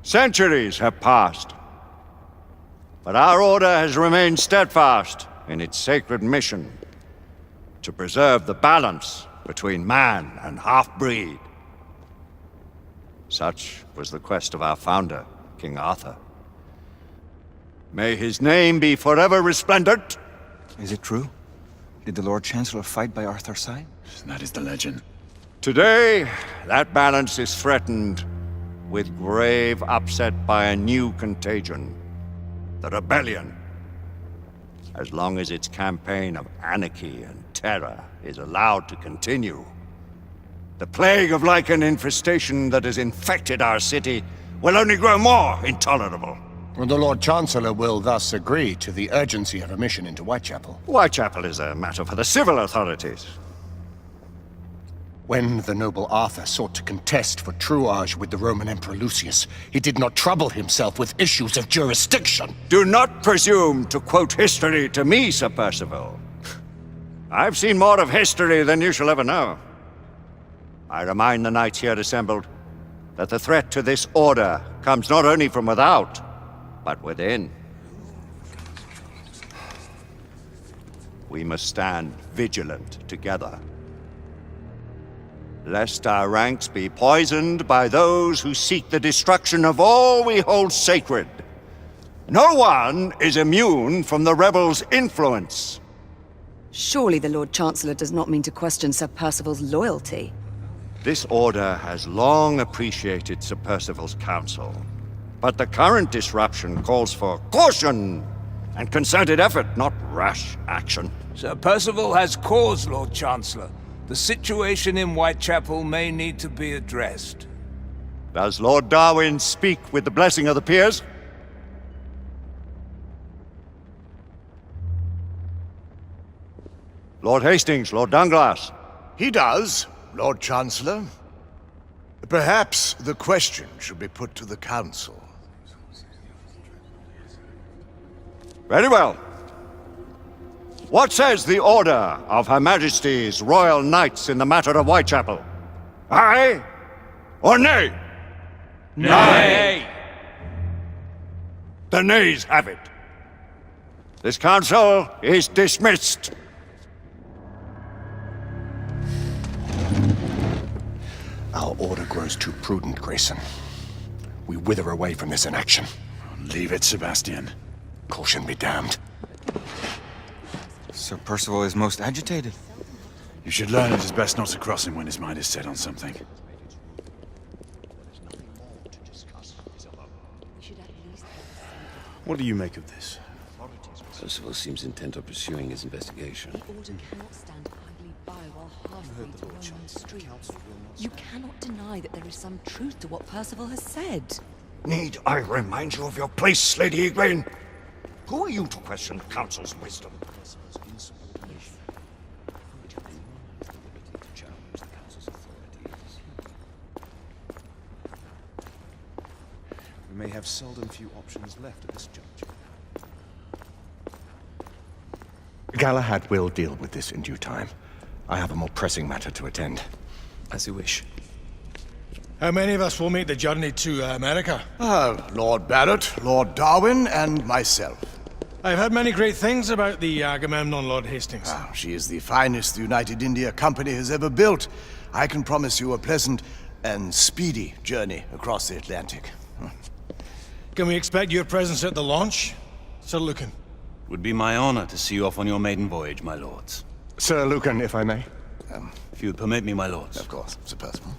Centuries have passed, but our order has remained steadfast in its sacred mission to preserve the balance between man and half-breed. Such was the quest of our founder, King Arthur. May his name be forever resplendent. Is it true? Did the Lord Chancellor fight by Arthur's side? That is the legend. Today, that balance is threatened with grave upset by a new contagion. The rebellion. As long as its campaign of anarchy and terror is allowed to continue, the plague of Lycan infestation that has infected our city will only grow more intolerable. And the Lord Chancellor will thus agree to the urgency of a mission into Whitechapel. Whitechapel is a matter for the civil authorities. When the noble Arthur sought to contest for truage with the Roman Emperor Lucius, he did not trouble himself with issues of jurisdiction. Do not presume to quote history to me, Sir Percival. I've seen more of history than you shall ever know. I remind the knights here assembled that the threat to this order comes not only from without, but within. We must stand vigilant together, lest our ranks be poisoned by those who seek the destruction of all we hold sacred. No one is immune from the rebels' influence. Surely the Lord Chancellor does not mean to question Sir Percival's loyalty. This order has long appreciated Sir Percival's counsel, but the current disruption calls for caution and concerted effort, not rash action. Sir Percival has cause, Lord Chancellor. The situation in Whitechapel may need to be addressed. Does Lord Darwin speak with the blessing of the peers? Lord Hastings, Lord Dunglass. He does, Lord Chancellor. Perhaps the question should be put to the Council. Very well. What says the Order of Her Majesty's Royal Knights in the matter of Whitechapel? Aye or nay? Nay! The nays have it. This council is dismissed. Our order grows too prudent, Grayson. We wither away from this inaction. Leave it, Sebastian. Caution be damned. Sir Percival is most agitated. You should learn it is best not to cross him when his mind is set on something. What do you make of this? Percival seems intent on pursuing his investigation. The Order cannot stand idly by while half-breeds roam on the streets. You cannot deny that there is some truth to what Percival has said. Need I remind you of your place, Lady Egwene? Who are you to question the Council's wisdom? We may have seldom few options left at this juncture. Galahad will deal with this in due time. I have a more pressing matter to attend. As you wish. How many of us will make the journey to America? Lord Barrett, Lord Darwin, and myself. I've heard many great things about the Agamemnon, Lord Hastings. She is the finest the United India Company has ever built. I can promise you a pleasant and speedy journey across the Atlantic. Can we expect your presence at the launch, Sir Lucan? Would be my honor to see you off on your maiden voyage, my lords. Sir Lucan, if I may. If you would permit me, my lords. Of course, Sir Percival.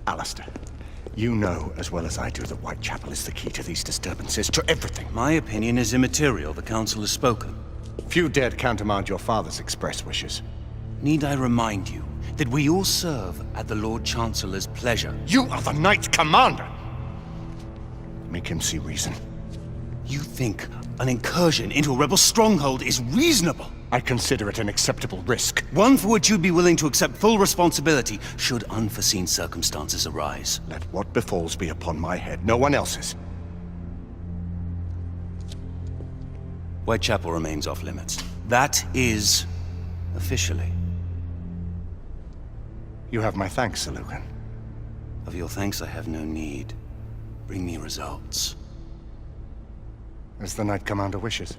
Alistair, you know as well as I do that Whitechapel is the key to these disturbances, to everything. My opinion is immaterial. The Council has spoken. Few dared countermand your father's express wishes. Need I remind you that we all serve at the Lord Chancellor's pleasure? You are the Knight Commander! Make him see reason. You think an incursion into a rebel stronghold is reasonable? I consider it an acceptable risk. One for which you'd be willing to accept full responsibility should unforeseen circumstances arise. Let what befalls be upon my head, no one else's. Whitechapel remains off limits. That is officially. You have my thanks, Sir Lucan. Of your thanks I have no need. Bring me results. As the Knight Commander wishes.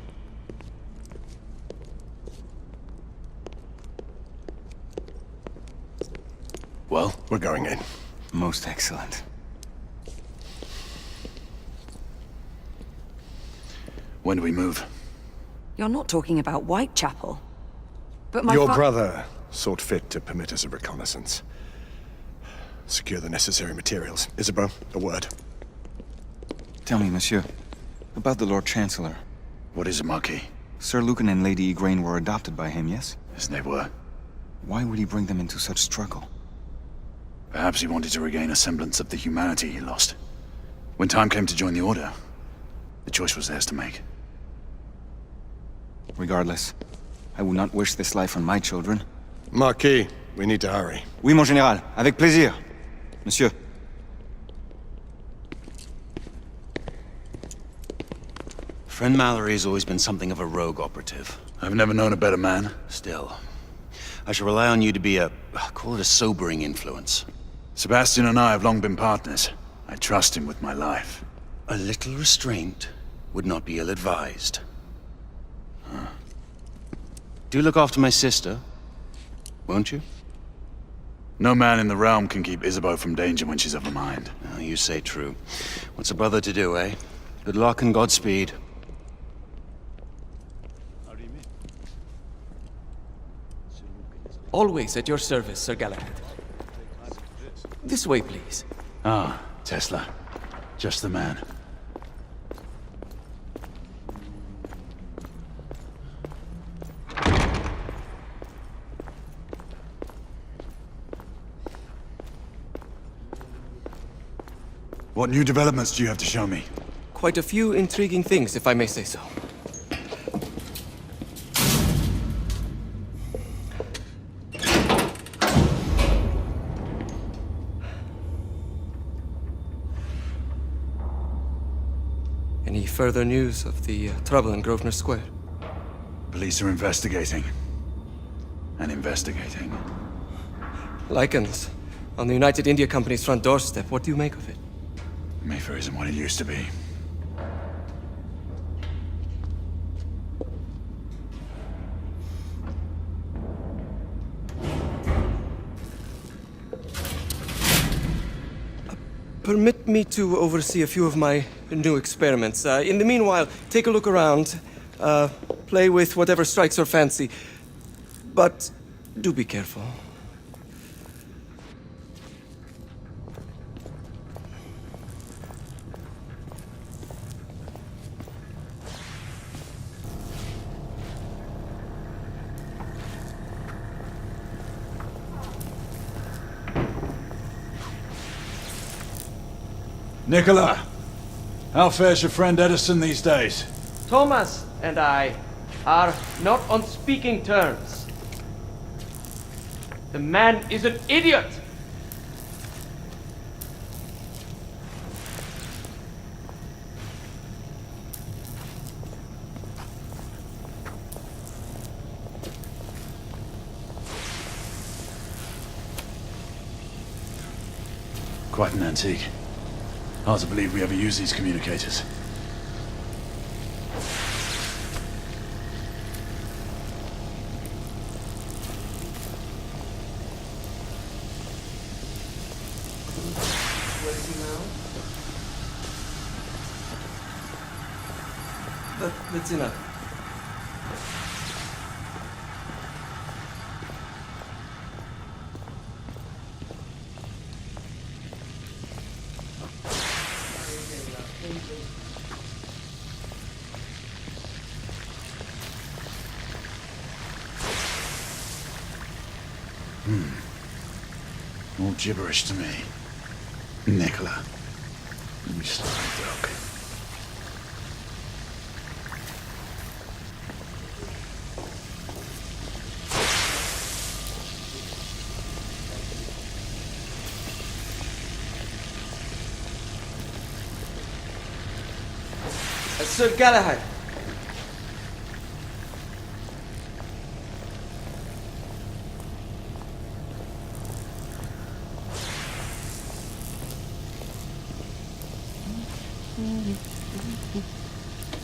Well, we're going in. Most excellent. When do we move? You're not talking about Whitechapel. But my Your brother sought fit to permit us a reconnaissance. Secure the necessary materials. Isabeau, a word. Tell me, monsieur, about the Lord Chancellor. What is it, Marquis? Sir Lucan and Lady Igraine were adopted by him, yes? Yes, they were. Why would he bring them into such struggle? Perhaps he wanted to regain a semblance of the humanity he lost. When time came to join the Order, the choice was theirs to make. Regardless, I would not wish this life on my children. Marquis, we need to hurry. Oui, mon général. Avec plaisir. Monsieur. Friend Mallory has always been something of a rogue operative. I've never known a better man. Still, I shall rely on you to be call it a sobering influence. Sebastian and I have long been partners. I trust him with my life. A little restraint would not be ill-advised. Do look after my sister, won't you? No man in the realm can keep Isabeau from danger when she's of a mind. Oh, you say true. What's a brother to do, eh? Good luck and Godspeed. Always at your service, Sir Galahad. This way, please. Ah, Tesla. Just the man. What new developments do you have to show me? Quite a few intriguing things, if I may say so. Any further news of the trouble in Grosvenor Square? Police are investigating. And investigating. Lycans, on the United India Company's front doorstep. What do you make of it? Mayfair isn't what it used to be. Permit me to oversee a few of my new experiments. In the meanwhile, take a look around. Play with whatever strikes your fancy. But do be careful. Nicola! How fares your friend Edison these days? Thomas and I are not on speaking terms. The man is an idiot! Quite an antique. Hard to believe we ever use these communicators. Where is he now? That's enough. All gibberish to me. Nicola. You sly dog. Sir Galahad.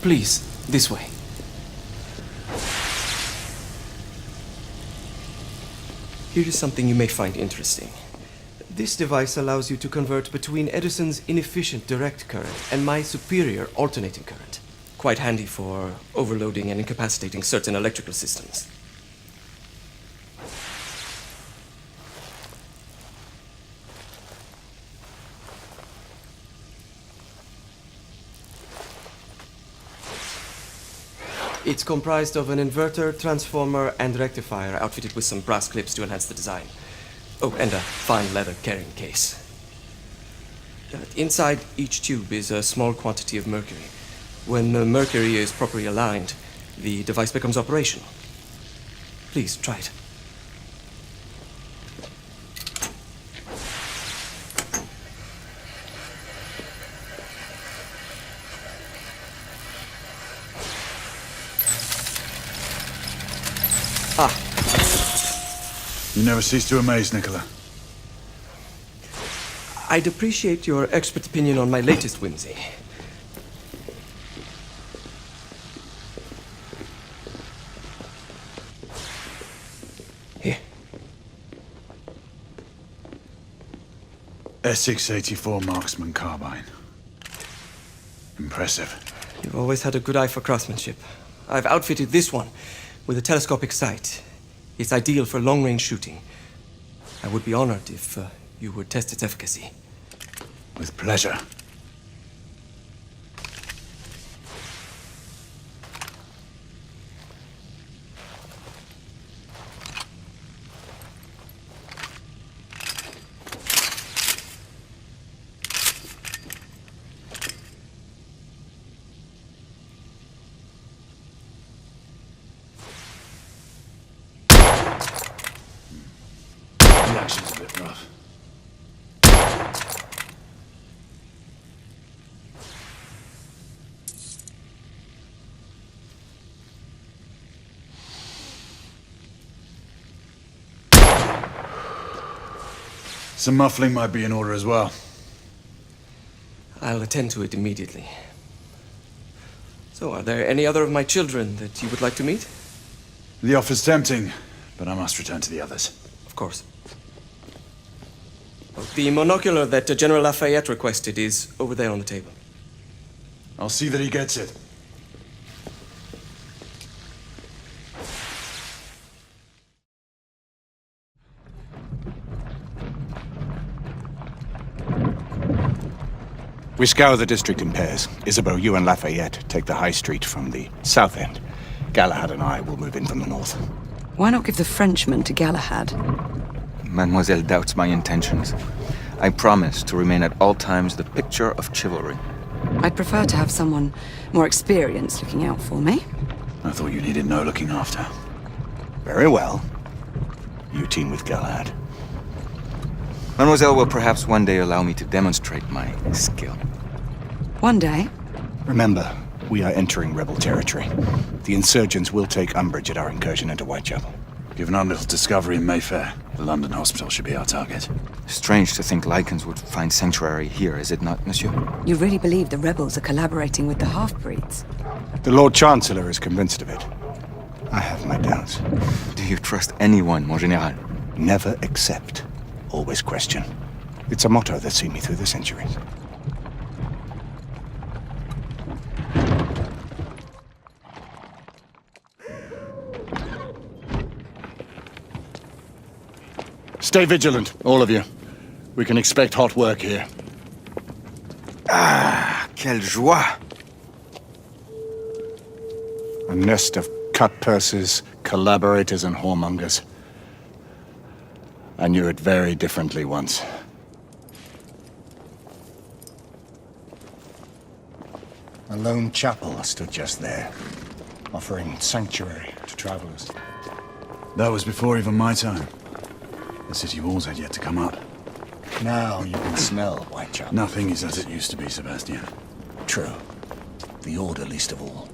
Please, this way. Here is something you may find interesting. This device allows you to convert between Edison's inefficient direct current and my superior alternating current. Quite handy for overloading and incapacitating certain electrical systems. It's comprised of an inverter, transformer, and rectifier outfitted with some brass clips to enhance the design. Oh, and a fine leather carrying case. Inside each tube is a small quantity of mercury. When the mercury is properly aligned, the device becomes operational. Please, try it. You never cease to amaze, Nicola. I'd appreciate your expert opinion on my latest whimsy. Here. S684 Marksman Carbine. Impressive. You've always had a good eye for craftsmanship. I've outfitted this one with a telescopic sight. It's ideal for long-range shooting. I would be honored if you would test its efficacy. With pleasure. The action's a bit rough. Some muffling might be in order as well. I'll attend to it immediately. So, are there any other of my children that you would like to meet? The offer's tempting, but I must return to the others. Of course. The monocular that General Lafayette requested is over there on the table. I'll see that he gets it. We scour the district in pairs. Isabeau, you and Lafayette take the high street from the south end. Galahad and I will move in from the north. Why not give the Frenchman to Galahad? Mademoiselle doubts my intentions. I promise to remain at all times the picture of chivalry. I'd prefer to have someone more experienced looking out for me. I thought you needed no looking after. Very well. You team with Galahad. Mademoiselle will perhaps one day allow me to demonstrate my skill. One day. Remember, we are entering rebel territory. The insurgents will take umbrage at our incursion into Whitechapel. Given our little discovery in Mayfair, the London hospital should be our target. Strange to think Lycans would find sanctuary here, is it not, monsieur? You really believe the rebels are collaborating with the half-breeds? The Lord Chancellor is convinced of it. I have my doubts. Do you trust anyone, mon général? Never accept. Always question. It's a motto that's seen me through the centuries. Stay vigilant, all of you. We can expect hot work here. Ah, quelle joie! A nest of cut-purses, collaborators, and whoremongers. I knew it very differently once. A lone chapel stood just there, offering sanctuary to travelers. That was before even my time. The city walls had yet to come up. Now you can smell Whitechapel. Nothing is as it used to be, Sebastian. True. The Order least of all.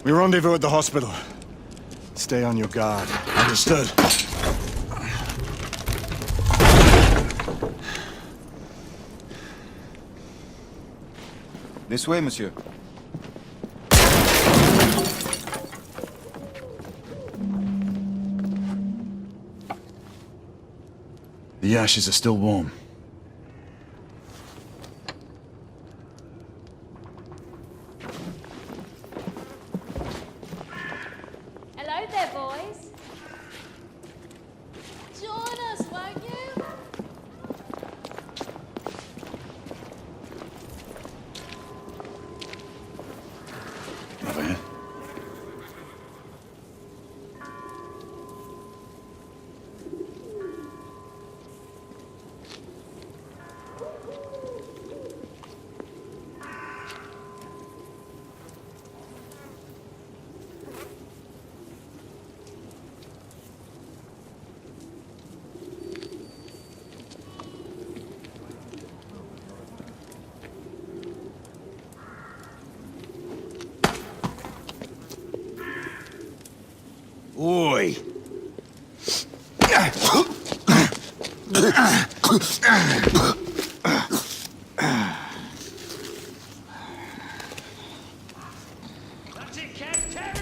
We rendezvous at the hospital. Stay on your guard. Understood. This way, monsieur. The ashes are still warm. Hello there, boys. Join us, won't you? Over here. Oi!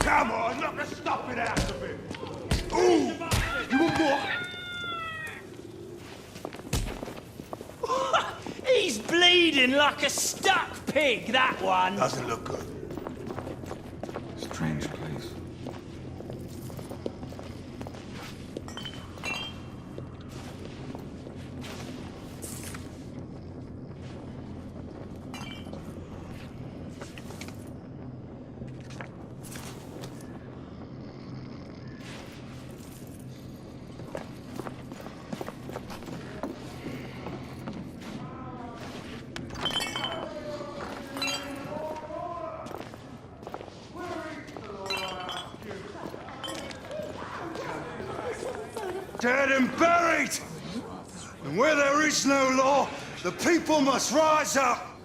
Come on, knock the stuffing out of him! Ooh! You want more? He's bleeding like a stuck pig, that one. Doesn't look good. Strange place. Dead and buried! And where there is no law, the people must rise up!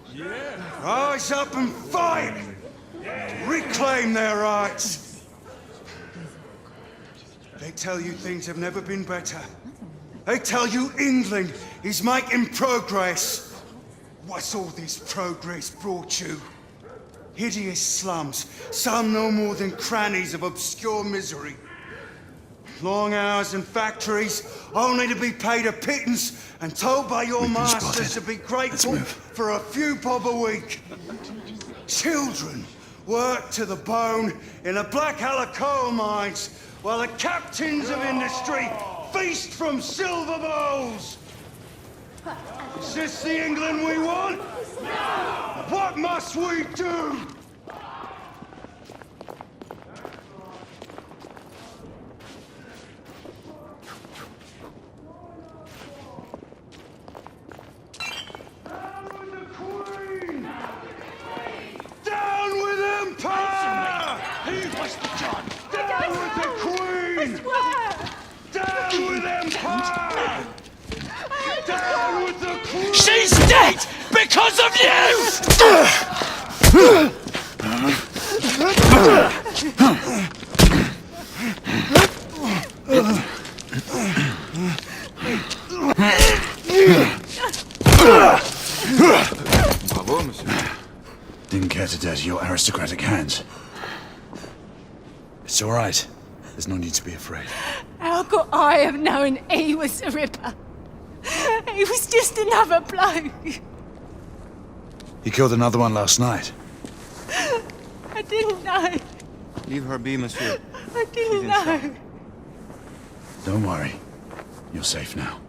Rise up and fight! Reclaim their rights! They tell you things have never been better. They tell you England is making progress. What's all this progress brought you? Hideous slums, some no more than crannies of obscure misery. Long hours in factories, only to be paid a pittance and told by your masters to be grateful for a few bob a week. Children work to the bone in the Blackhallow coal mines, while the captains of industry feast from silver bowls. Is this the England we want? What must we do? She's dead because of you! Bravo, monsieur. Didn't care to dirty your aristocratic hands. It's all right. There's no need to be afraid. How could I have known he was the Ripper? He was just another bloke. He killed another one last night. I didn't know. Leave her be, monsieur. I didn't know. Don't worry. You're safe now.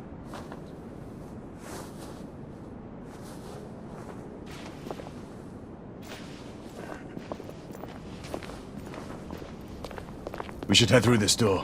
We should head through this door.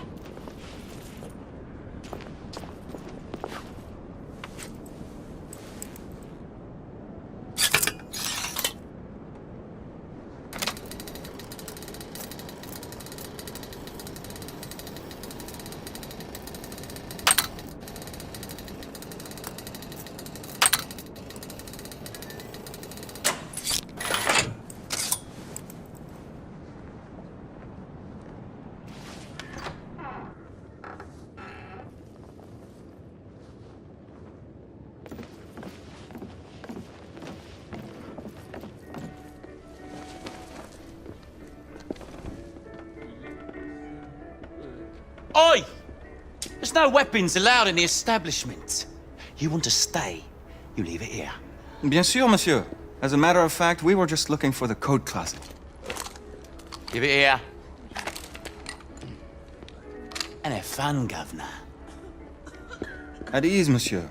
Oi! There's no weapons allowed in the establishment. You want to stay, you leave it here. Bien sûr, monsieur. As a matter of fact, we were just looking for the code closet. Give it here. And have fun, governor. At ease, monsieur.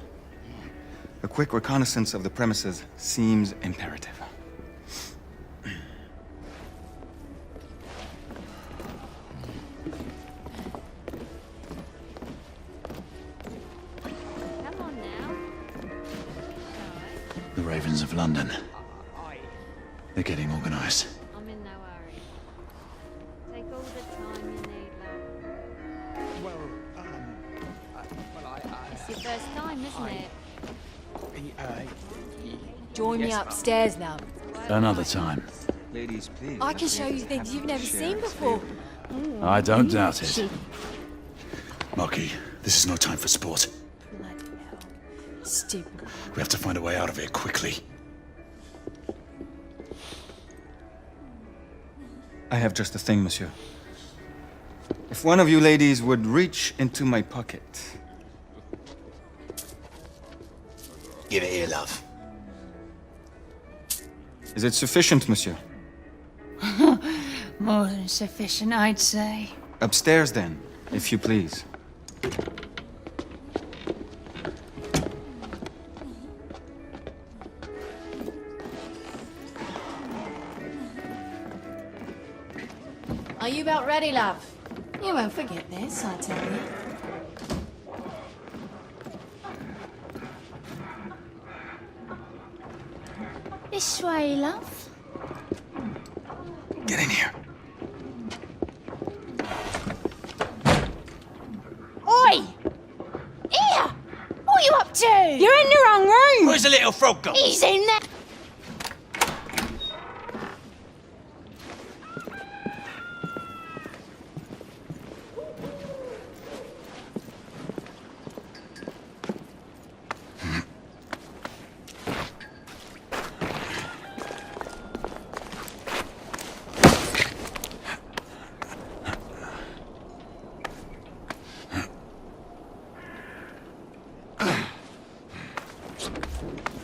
A quick reconnaissance of the premises seems imperative. The Ravens of London. They're getting organized. I'm in no hurry. Take all the time you need, love. It's your first time, isn't it? Join me upstairs, love. Another time. Ladies, please. I can show you things you've never seen before. I don't doubt it. Marquis, this is no time for sport. Bloody hell. Stupid. We have to find a way out of here quickly. I have just the thing, monsieur. If one of you ladies would reach into my pocket. Give it here, love. Is it sufficient, monsieur? More than sufficient, I'd say. Upstairs, then, if you please. Are you about ready, love? You won't forget this, I tell you. This way, love. Get in here. Oi! Here! What are you up to? You're in the wrong room! Where's the little frog gone? He's in there!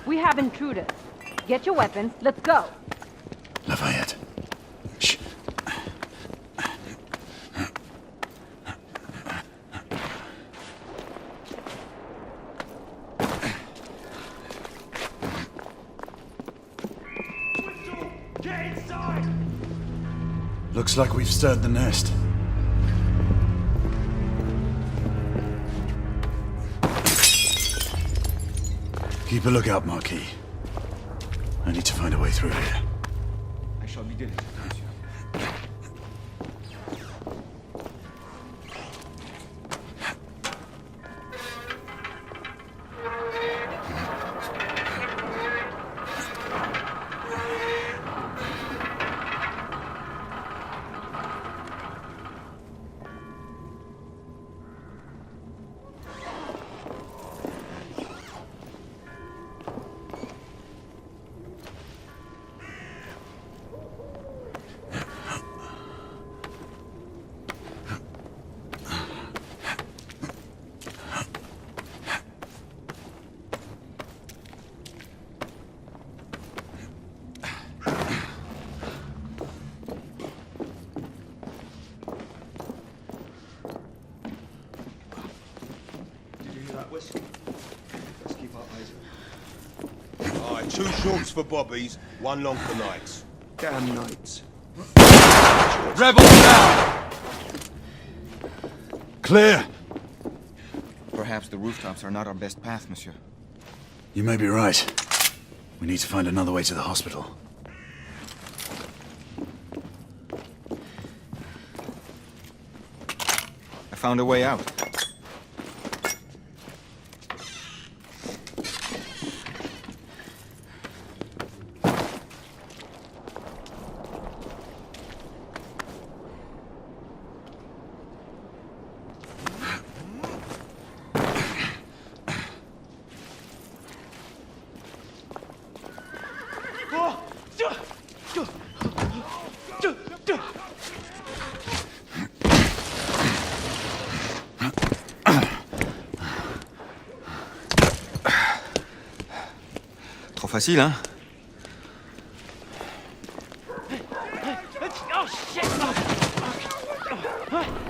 We have intruders. Get your weapons, let's go. Lafayette. Shh. Get inside! Looks like we've stirred the nest. Keep a lookout, Marquis. I need to find a way through here. I shall be diligent, monsieur. Aye, 2 shorts for bobbies, 1 long for nights. Damn nights. Rebels down! Clear! Perhaps the rooftops are not our best path, monsieur. You may be right. We need to find another way to the hospital. I found a way out. facile, hein?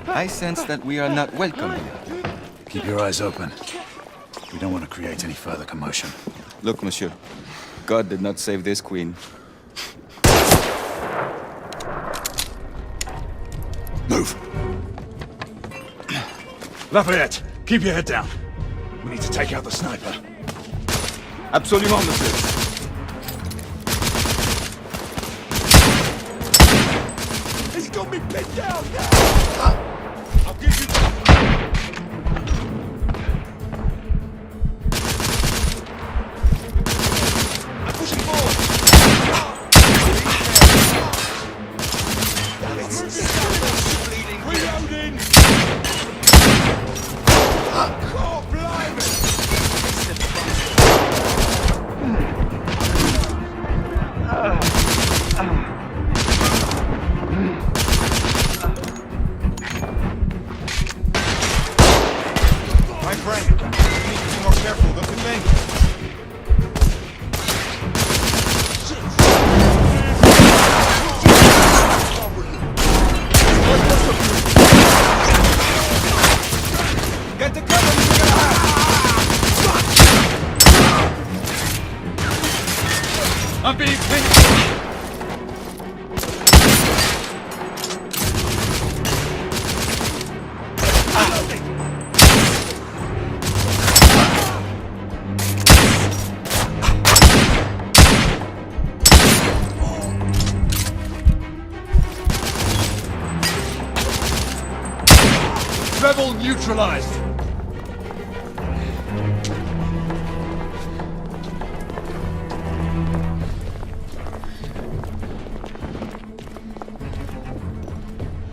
I sense that we are not welcome here. Keep your eyes open. We don't want to create any further commotion. Look, monsieur. God did not save this queen. Move! Lafayette, keep your head down. We need to take out the sniper. Absolument, monsieur. He's got me pinned down now! I'll give you... I'm pushing forward! Reloading! Oh, blimey! My friend, you need to be more careful, don't you think? Get the cover you're gonna have! I'm being pinned! Rebel neutralized!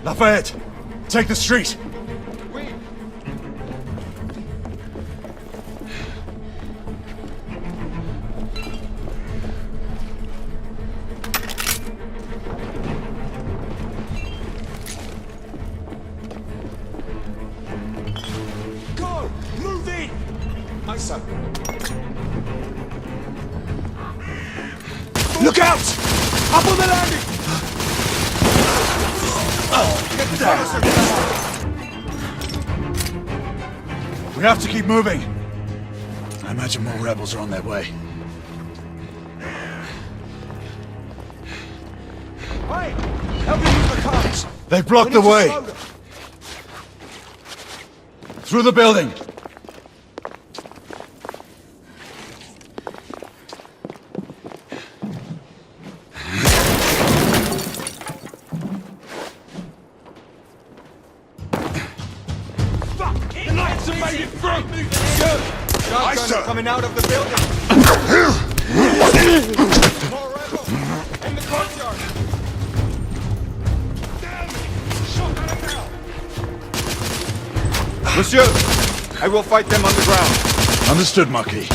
Lafayette, take the street! Go! Move in! Aye, sir. Look out! Up on the landing! Get down! We have to keep moving. I imagine more rebels are on their way. Hey! Help me use the cars! They blocked the way! Through the building! Shotgun coming out of the building! More rebels! In the courtyard! Damn it! Shot at him now! Monsieur, I will fight them on the ground. Understood, Marquis.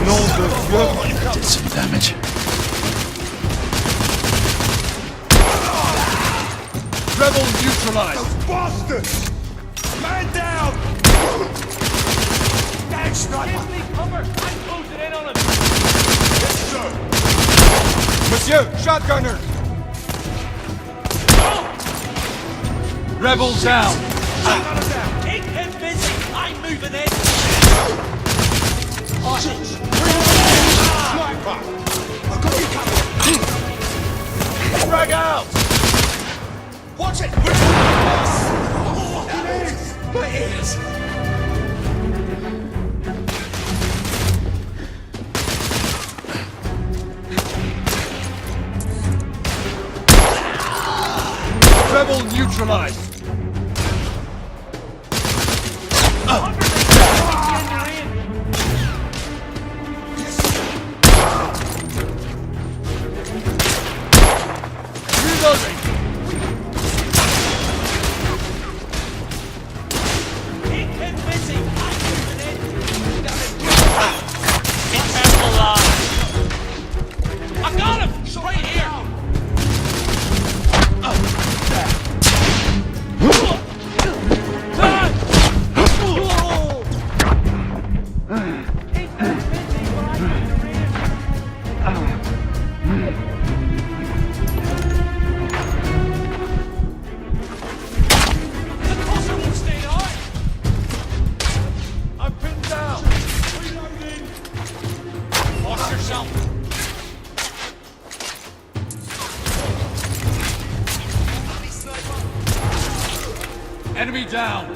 Nom de Dieu! Did some damage. Rebel neutralized! Those bastards! Man down! Damn sniper! Give me cover! I'm closing in on him! Yes, sir! Monsieur, shotgunner! Rebel down! Keep him busy! I'm moving in! Sniper! I've got you covered! Drag out! Watch it! It is! It is! Rebel neutralized! Reloading! Keep him busy! I'm moving in! Keep him alive! I got him! Right here! I'm pinned down. Reloading. Watch yourself. Enemy down.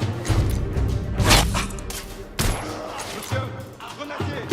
Monsieur, grenadier.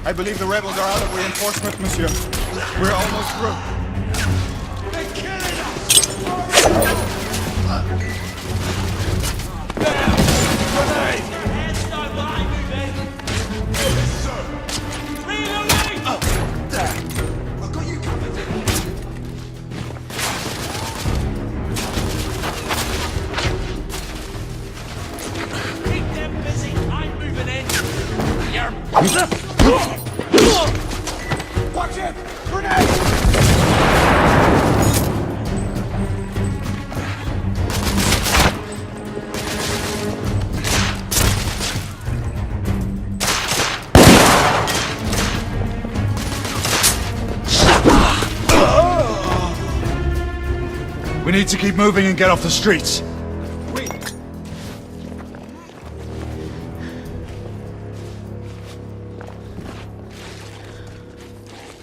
I believe the rebels are out of reinforcements, monsieur. We're almost through. They're killing us! Down! Grenade! Hands don't lie, moving! Yes, sir! Reloading! I've got you covered. Keep them busy! I'm moving in! You're... Watch it! Grenade! We need to keep moving and get off the streets.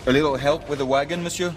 A little help with the wagon, monsieur?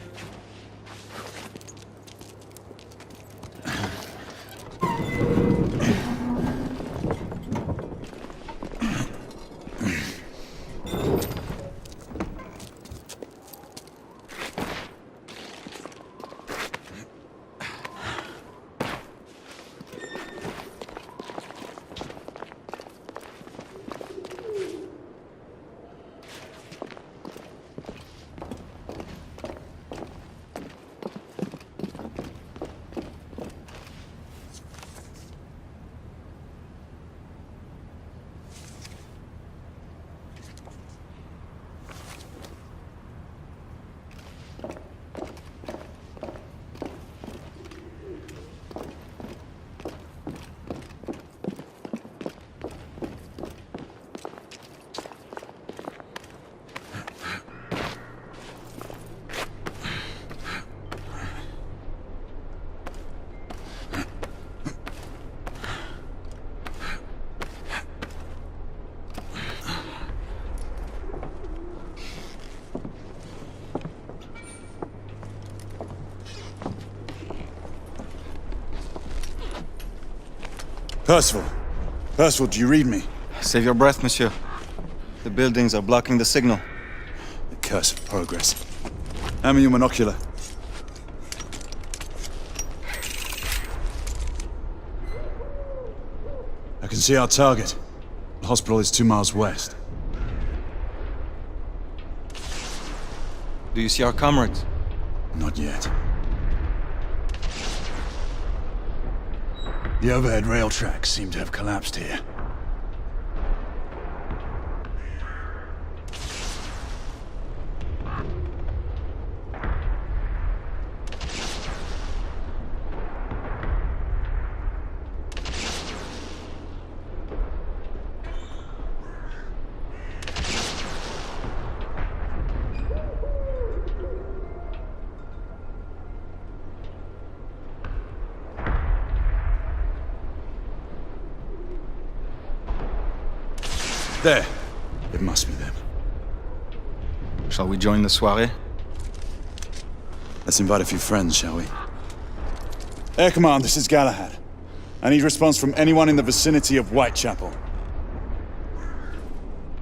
Percival. Percival, do you read me? Save your breath, monsieur. The buildings are blocking the signal. The curse of progress. Hand me your monocular. I can see our target. The hospital is 2 miles west. Do you see our comrades? Not yet. The overhead rail tracks seem to have collapsed here. There. It must be them. Shall we join the soirée? Let's invite a few friends, shall we? Air Command, this is Galahad. I need response from anyone in the vicinity of Whitechapel.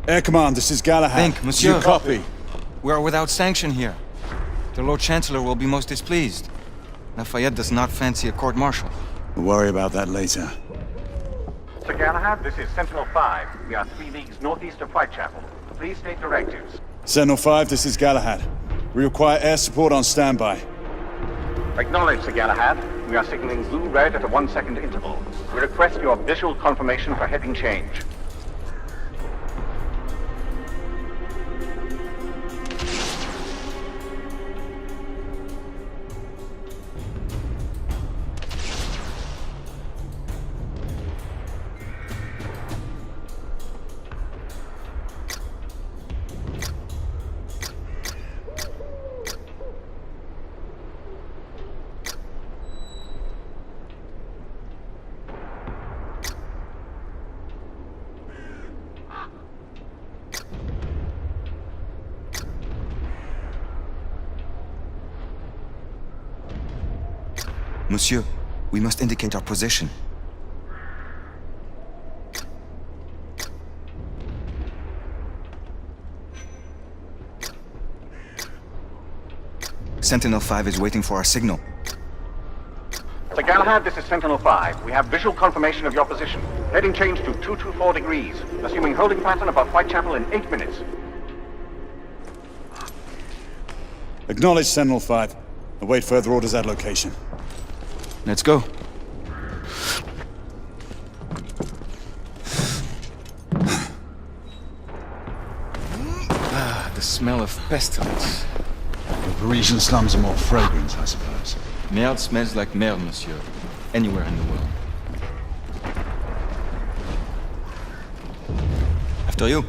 Air Command, this is Galahad. Think, monsieur. Do you copy? We are without sanction here. The Lord Chancellor will be most displeased. Lafayette does not fancy a court-martial. We'll worry about that later. Sir Galahad, this is Sentinel-5. We are 3 leagues northeast of Whitechapel. Please state directives. Sentinel-5, this is Galahad. We require air support on standby. Acknowledged, Sir Galahad. We are signaling blue-red at a 1-second interval. We request your visual confirmation for heading change. Monsieur, we must indicate our position. Sentinel-5 is waiting for our signal. Sir Galahad, this is Sentinel-5. We have visual confirmation of your position. Heading change to 224 degrees. Assuming holding pattern above Whitechapel in 8 minutes. Acknowledge Sentinel-5. Await further orders at location. Let's go. The smell of pestilence. The Parisian slums are more fragrant, I suppose. Merde smells like merde, monsieur. Anywhere in the world. After you.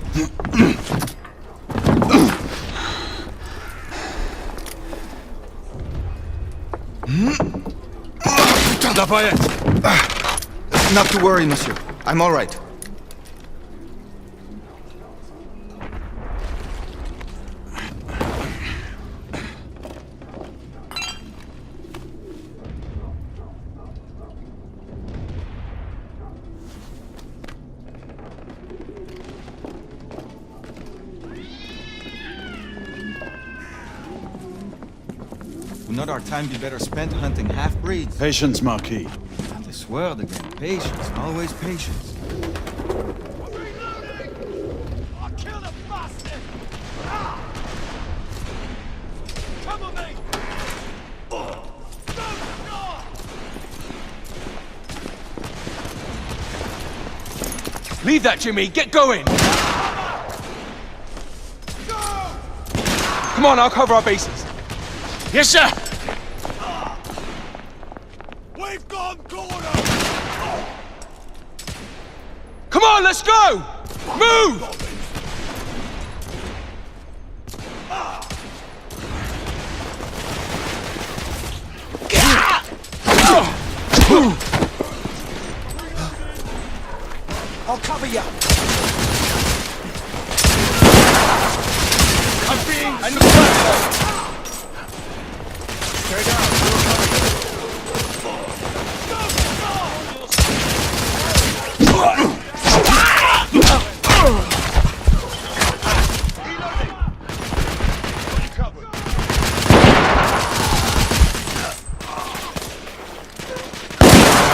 Lafayette! Not to worry, monsieur. I'm all right. Would not our time be better spent hunting half-breeds? Patience, Marquis. This word again. Patience. Always patience. I'll kill the bastard! Ah! Come on, mate! Leave that, Jimmy. Get going. Come on, I'll cover our bases. Yes, sir. We've gone corner! Come on, let's go. Move. I'll cover you! I'm being Stay down, we'll cover you.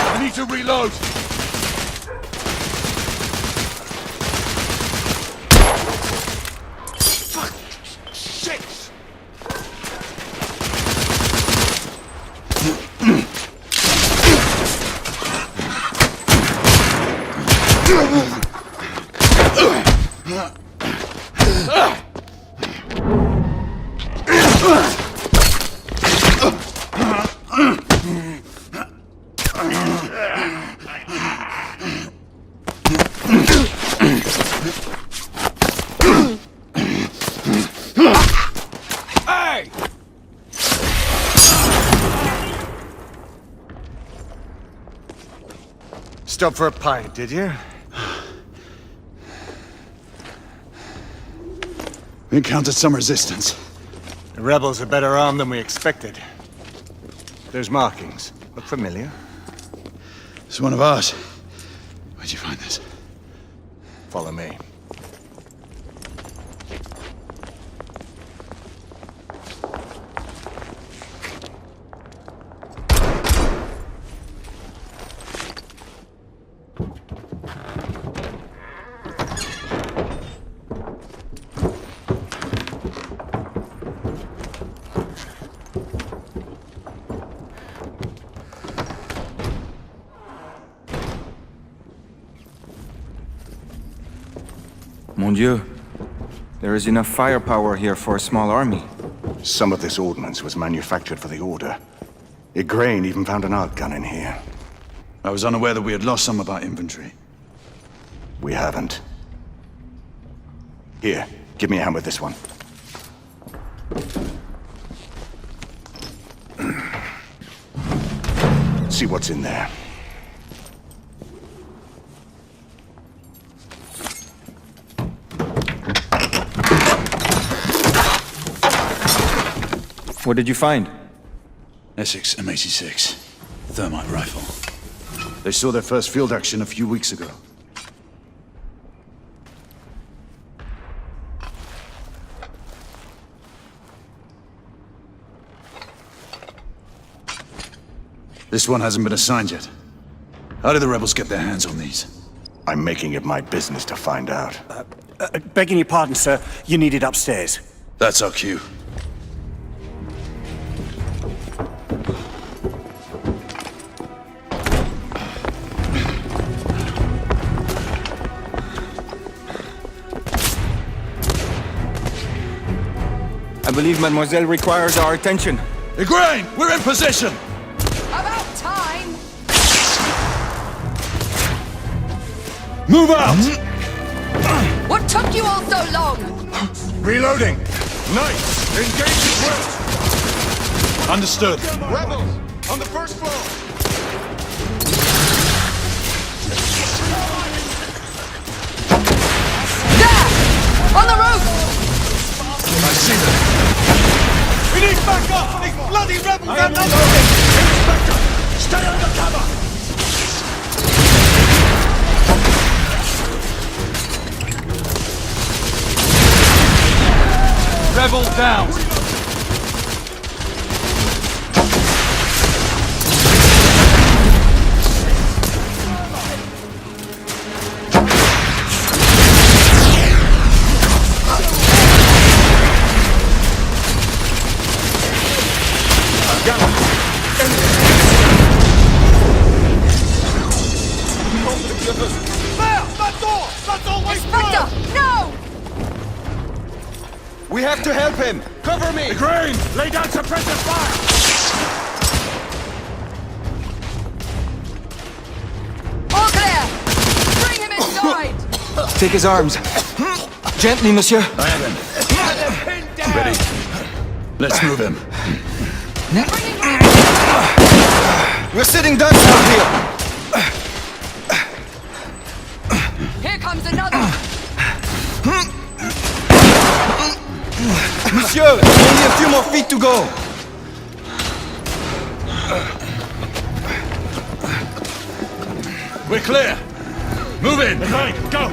I need to reload. Stop for a pint, did you? We encountered some resistance. The rebels are better armed than we expected. There's markings. Look familiar? It's one of ours. Where'd you find this? Follow me. Mon Dieu. There is enough firepower here for a small army. Some of this ordnance was manufactured for the Order. Igraine even found an art gun in here. I was unaware that we had lost some of our inventory. We haven't. Here, give me a hand with this one. See what's in there. What did you find? Essex M86. Thermite rifle. They saw their first field action a few weeks ago. This one hasn't been assigned yet. How did the rebels get their hands on these? I'm making it my business to find out. Begging your pardon, sir. You need it upstairs. That's our cue. I believe Mademoiselle requires our attention. Igraine, we're in position! About time! Move out! What took you all so long? Reloading. Nice. Engage as well. Understood. Rebels, on the first floor. There! On the roof! I see them. We need backup! These bloody rebels are not moving! Inspector, stay under cover! Rebels down! Inspector, no! We have to help him! Cover me! Igraine, lay down suppressive fire! All clear! Bring him inside! Take his arms. Gently, monsieur. I have him. Ready. Let's move him. We're sitting ducks out here. Here comes another! Monsieur, only a few more feet to go. We're clear. Move in. Igraine, go!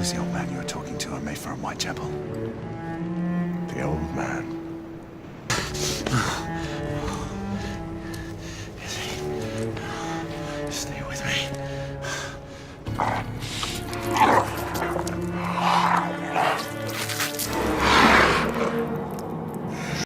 Who's the old man you were talking to on Mayfair and Whitechapel? The old man.